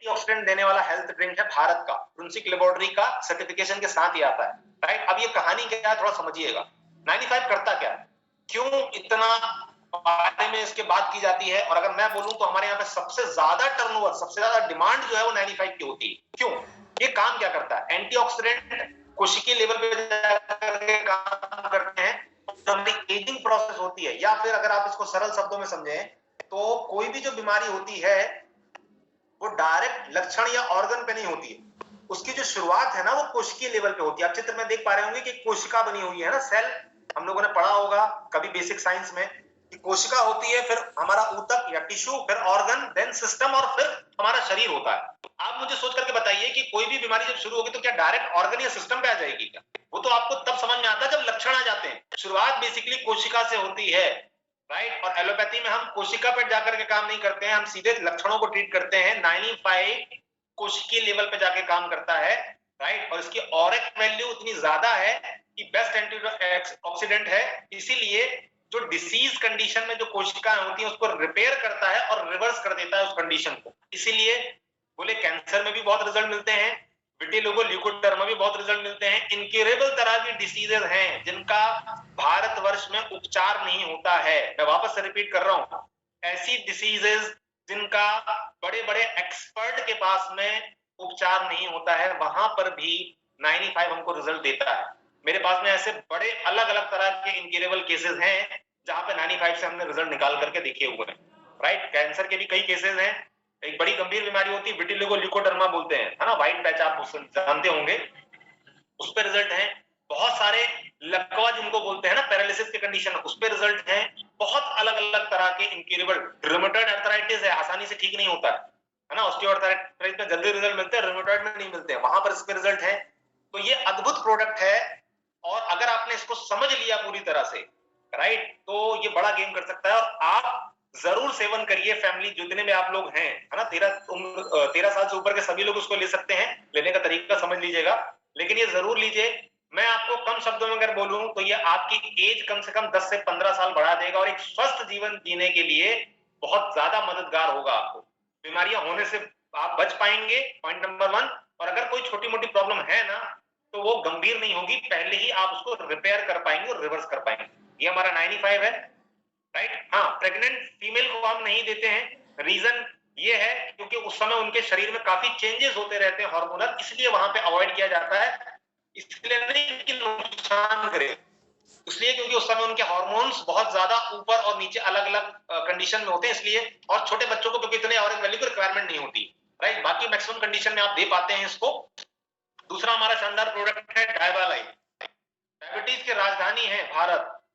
Antioxidant देने वाला health drink है भारत का, ब्रुंसिक लेबोरेटरी का सर्टिफिकेशन के साथ ही आता है, राइट। अब ये कहानी क्या है थोड़ा समझिएगा। 95 करता क्या है, क्यों इतना बारे में इसके बात की जाती है, और अगर मैं बोलूं तो हमारे यहाँ पे सबसे ज्यादा टर्नओवर, सबसे ज्यादा डिमांड जो है वो 95 की होती है। क्यों? ये काम क्या करता है, एंटीऑक्सीडेंट कोशिकीय लेवल पे जाकर काम करते हैं, जो हमारी एजिंग प्रोसेस होती है, या फिर अगर आप इसको सरल शब्दों में समझें तो कोई भी जो बीमारी होती है वो डायरेक्ट लक्षण या ऑर्गन पे नहीं होती है, उसकी जो शुरुआत है ना वो कोशिकीय लेवल पे होती है। आप चित्र में देख पा रहे होंगे कि कोशिका बनी हुई है ना, सेल, हम लोगों ने पढ़ा होगा कभी बेसिक साइंस में कि कोशिका होती है, फिर हमारा ऊतक या टिश्यू, फिर ऑर्गन, देन सिस्टम, और फिर हमारा शरीर होता है। आप मुझे सोच करके बताइए कि कोई भी बीमारी जब शुरू होगी तो क्या डायरेक्ट ऑर्गन या सिस्टम पे आ जाएगी क्या? वो तो आपको तब समझ में आता है जब लक्षण आ जाते हैं। शुरुआत बेसिकली कोशिका से होती है, राइट। और एलोपैथी में हम कोशिका पर जाकर के काम नहीं करते हैं, हम सीधे लक्षणों को ट्रीट करते हैं। 95 कोशिकीय लेवल पे जाके काम करता है, राइट। और इसकी ऑरिक वैल्यू इतनी ज्यादा है कि बेस्ट एंटीऑक्सीडेंट है, इसीलिए जो डिसीज कंडीशन में जो कोशिकाएं होती हैं उसको रिपेयर करता है और रिवर्स कर देता है उस कंडीशन को। इसीलिए बोले कैंसर में भी बहुत रिजल्ट मिलते हैं, विटिलिगो ल्यूकोडर्मा भी बहुत रिजल्ट मिलते हैं। इनक्यूरेबल तरह की डिसीजेज हैं जिनका भारतवर्ष में उपचार नहीं होता है। मैं वापस से रिपीट कर रहा हूं, ऐसी डिसीजेज जिनका बड़े बड़े एक्सपर्ट के पास में उपचार नहीं होता है, वहां पर भी 95 हमको रिजल्ट देता है। मेरे पास में ऐसे बड़े अलग अलग तरह के इनक्यूरेबल केसेस हैं जहां पे 95 से हमने रिजल्ट निकाल करके देखे हुए हैं, राइट। कैंसर के भी कई केसेस हैं, एक बड़ी गंभीर बीमारी होती है विटिलिगो ल्यूकोडर्मा बोलते हैं, है ना, व्हाइट पैच, आप जानते होंगे, उस पर रिजल्ट है। बहुत सारे लकवा जिनको बोलते हैं ना, पैरालिसिस के कंडीशन, उस पर रिजल्ट है। बहुत अलग अलग तरह के इनक्यूरेबल, रूमेटॉइड अर्थराइटिस है, आसानी से ठीक नहीं होता है ना, ऑस्टियोआर्थराइटिस में जल्दी रिजल्ट मिलते हैं, रूमेटॉइड में नहीं मिलते हैं, वहां पर इस पे रिजल्ट है। तो ये अद्भुत प्रोडक्ट है, और अगर आपने इसको समझ लिया पूरी तरह से, राइट, तो ये बड़ा गेम कर सकता है। और आप जरूर सेवन करिए, फैमिली जितने में आप लोग हैं, है ना, 13 साल से ऊपर के सभी लोग उसको ले सकते हैं, लेने का तरीका समझ लीजिएगा, लेकिन ये जरूर लीजिए। मैं आपको कम शब्दों में अगर बोलूं तो ये आपकी एज कम से कम 10 से 15 साल बढ़ा देगा, और एक स्वस्थ जीवन जीने के लिए बहुत ज्यादा मददगार होगा। आपको बीमारियां होने से आप बच पाएंगे, पॉइंट नंबर 1। और अगर कोई छोटी मोटी प्रॉब्लम है ना तो वो गंभीर नहीं होगी, पहले ही आप उसको रिपेयर कर पाएंगे और रिवर्स कर पाएंगे। ये हमारा 95 है, राइट। हाँ, प्रेग्नेंट फीमेल को हम नहीं देते हैं, रीजन ये है क्योंकि उस समय उनके शरीर में काफी चेंजेस होते रहते हैं हार्मोनल, इसलिए वहां पे अवॉइड किया जाता है। इसलिए नहीं कि नुकसान करे, इसलिए क्योंकि उस समय उनके हार्मोन्स बहुत ज्यादा ऊपर और नीचे अलग अलग कंडीशन में होते हैं, इसलिए। और छोटे बच्चों को क्योंकि इतने ऑरेंज वैल्यू की रिक्वायरमेंट नहीं होती, राइट। बाकी मैक्सिमम कंडीशन में आप दे पाते हैं इसको। दूसरा हमारा शानदार प्रोडक्ट है डायबालाइन। डायबिटीज की राजधानी है भारत,